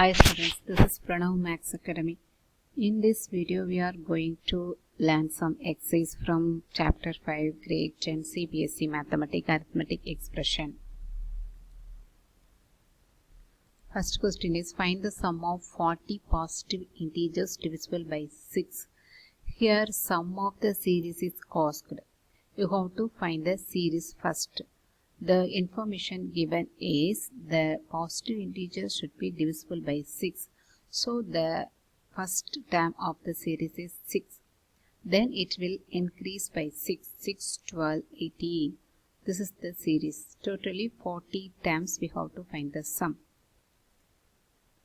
Hi students, this is Pranav Max Academy. In this video, we are going to learn some exercise from Chapter 5, Grade 10 CBSE Mathematics Arithmetic Expression. First question is, find the sum of 40 positive integers divisible by 6. Here, sum of the series is asked. You have to find the series first. The information given is the positive integers should be divisible by 6. So the first term of the series is 6. Then it will increase by 6. 6, 12, 18. This is the series. Totally 40 terms we have to find the sum.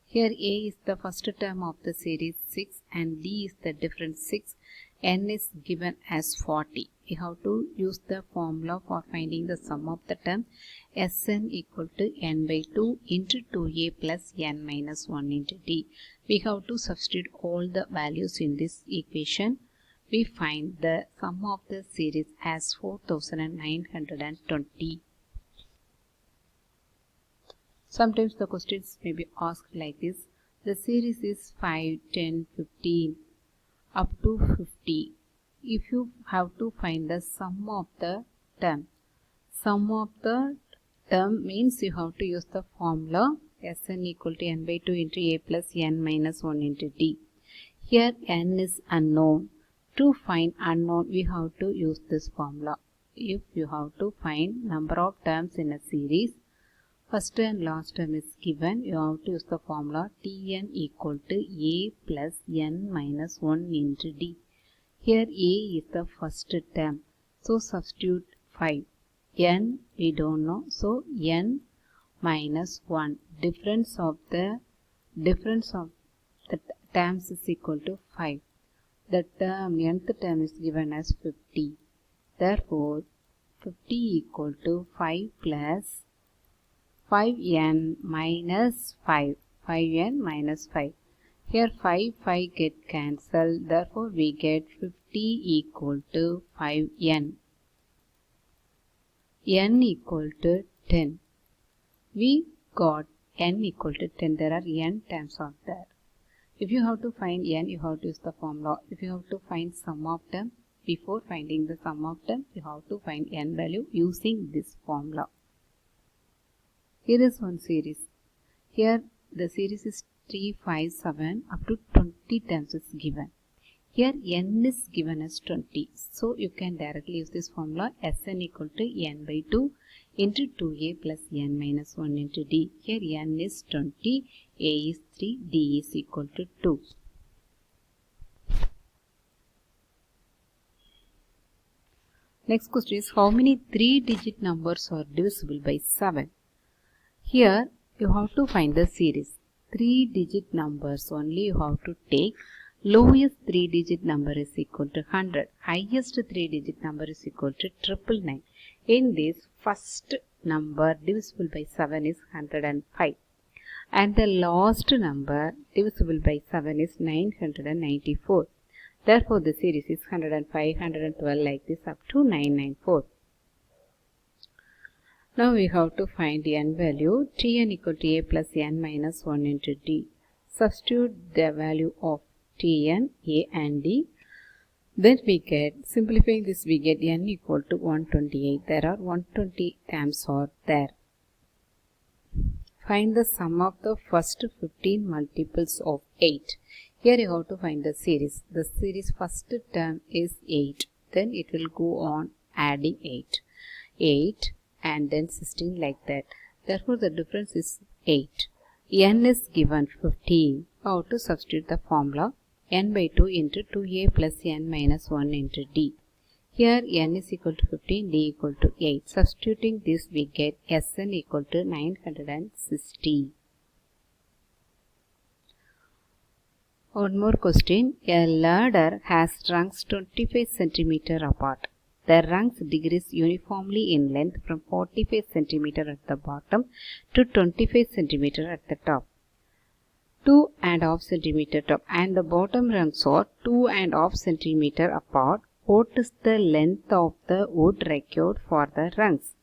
Here A is the first term of the series 6 and D is the difference 6. N is given as 40. We have to use the formula for finding the sum of the term Sn equal to n by 2 into 2a plus n minus 1 into d. We have to substitute all the values in this equation. We find the sum of the series as 4920. Sometimes the questions may be asked like this. The series is 5, 10, 15 up to 50. If you have to find the sum of the term. Sum of the term means you have to use the formula Sn equal to n by 2 into a plus n minus 1 into d. Here n is unknown. To find unknown, we have to use this formula. If you have to find number of terms in a series, first and last term is given, you have to use the formula Tn equal to a plus n minus 1 into d. Here a is the first term, so substitute 5. N we don't know, so n minus 1. Difference of the terms is equal to 5. The term, nth term is given as 50. Therefore, 50 equal to 5 plus 5n minus 5. 5n minus 5. Here 5 get cancelled. Therefore, we get 50 equal to 5n. n equal to 10. We got n equal to 10. There are n terms of there. If you have to find n, you have to use the formula. If you have to find sum of term, before finding the sum of term, you have to find n value using this formula. Here is one series. Here the series is 3, 5, 7 up to 20 terms is given. Here n is given as 20. So you can directly use this formula Sn equal to n by 2 into 2a plus n minus 1 into d. Here n is 20, a is 3, d is equal to 2. Next question is, how many 3-digit numbers are divisible by 7? Here you have to find the series. 3-digit numbers only you have to take. Lowest 3-digit number is equal to 100. Highest 3-digit number is equal to 999. In this, first number divisible by 7 is 105. And the last number divisible by 7 is 994. Therefore, the series is 105, 112 like this up to 994. Now we have to find the n value. Tn equal to a plus n minus 1 into d. Substitute the value of Tn, a and d. Then we get, simplifying this, we get n equal to 128. There are 120 terms are there. Find the sum of the first 15 multiples of 8. Here you have to find the series. The series first term is 8. Then it will go on adding 8. 8 and then 16 like that. Therefore, the difference is 8. N is given 15. How to substitute the formula? N by 2 into 2a plus n minus 1 into d. Here n is equal to 15, d equal to 8. Substituting this, we get Sn equal to 960. One more question. A ladder has rungs 25 cm apart. The rungs decrease uniformly in length from 45 cm at the bottom to 25 cm at the top. 2.5 cm top, and the bottom rungs are 2.5 cm apart. What is the length of the wood required for the rungs?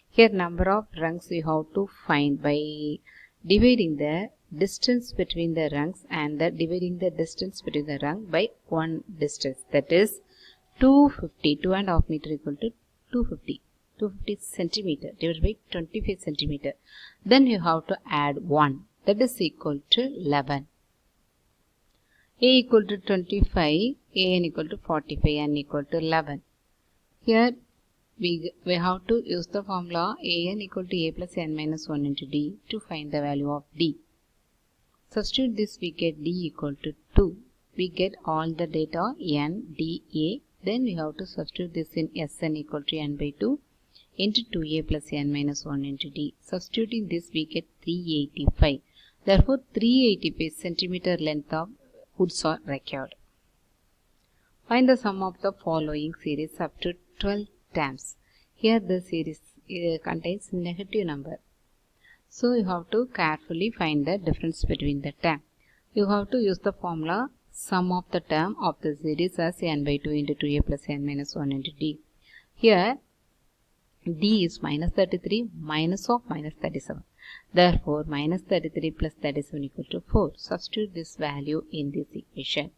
Here number of rungs we have to find by dividing the distance between the rungs and the dividing the distance between the rung by one distance, that is 250, 2.5 meter equal to 250 centimeter divided by 25 centimeter. Then you have to add 1, that is equal to 11. A equal to 25, an equal to 45, n equal to 11. Here we have to use the formula an equal to a plus n minus 1 into d to find the value of d. Substitute this, we get d equal to 2. We get all the data n, d, a. Then we have to substitute this in Sn equal to n by 2 into 2a plus n minus 1 into d. Substituting this, we get 385. Therefore, 385 centimeter length of woods are required. Find the sum of the following series up to 12 times. Here the series contains negative number. So you have to carefully find the difference between the term. You have to use the formula sum of the term of the series as n by 2 into 2a plus n minus 1 into d. Here d is minus 33 minus of minus 37. Therefore, minus 33 plus 37 equal to 4. Substitute this value in this equation.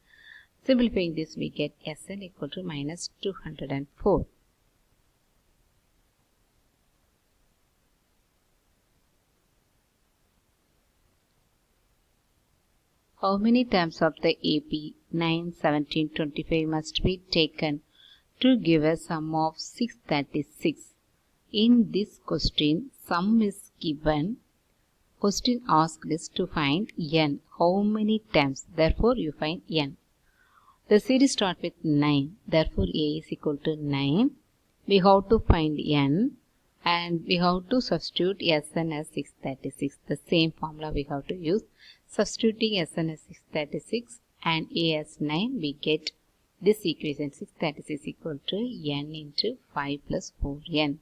Simplifying this, we get Sn equal to minus 204. How many terms of the AP 9, 17, 25 must be taken to give a sum of 636? In this question, sum is given. Question asked is to find n. How many terms? Therefore, you find n. The series starts with 9. Therefore, a is equal to 9. We have to find n and we have to substitute Sn as 636. The same formula we have to use. Substituting Sn as 636 and a as 9, we get this equation 636 equal to n into 5 plus 4n.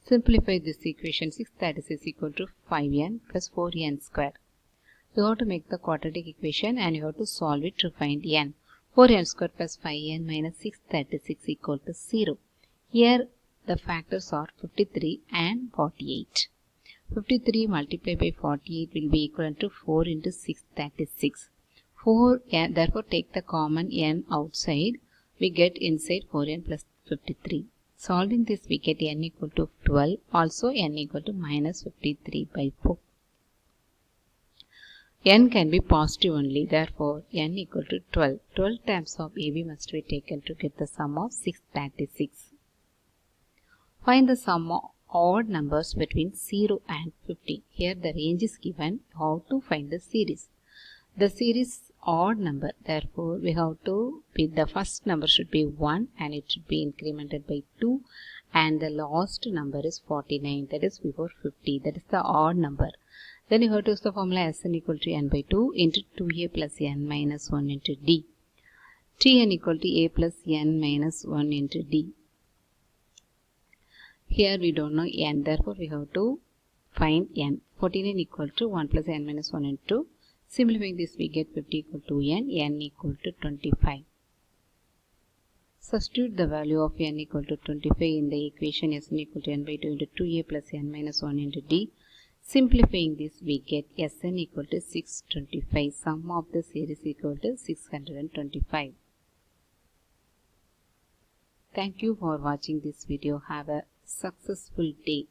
Simplify this equation. 636 equal to 5n plus 4n square. You have to make the quadratic equation and you have to solve it to find n. 4n square plus 5n minus 636 equal to 0. Here the factors are 53 and 48. 53 multiplied by 48 will be equivalent to 4 into 636. 4n, therefore take the common n outside. We get inside 4n plus 53. Solving this, we get n equal to 12. Also n equal to minus 53 by 4. N can be positive only. Therefore, n equal to 12. 12 terms of AB must be taken to get the sum of 636. Find the sum of odd numbers between 0 and 50. Here the range is given. How to find the series? The series odd number. Therefore, we have to the first number should be 1 and it should be incremented by 2 and the last number is 49. That is before 50. That is the odd number. Then you have to use the formula Sn equal to n by 2 into 2a plus n minus 1 into d. Tn equal to a plus n minus 1 into d. Here we don't know n. Therefore, we have to find n. 49 equal to 1 plus n minus 1 into. Simplifying this, we get 50 equal to n equal to 25. Substitute the value of n equal to 25 in the equation Sn equal to n by 2 into 2a plus n minus 1 into d. Simplifying this, we get Sn equal to 625. Sum of the series equal to 625. Thank you for watching this video. Have a successful day.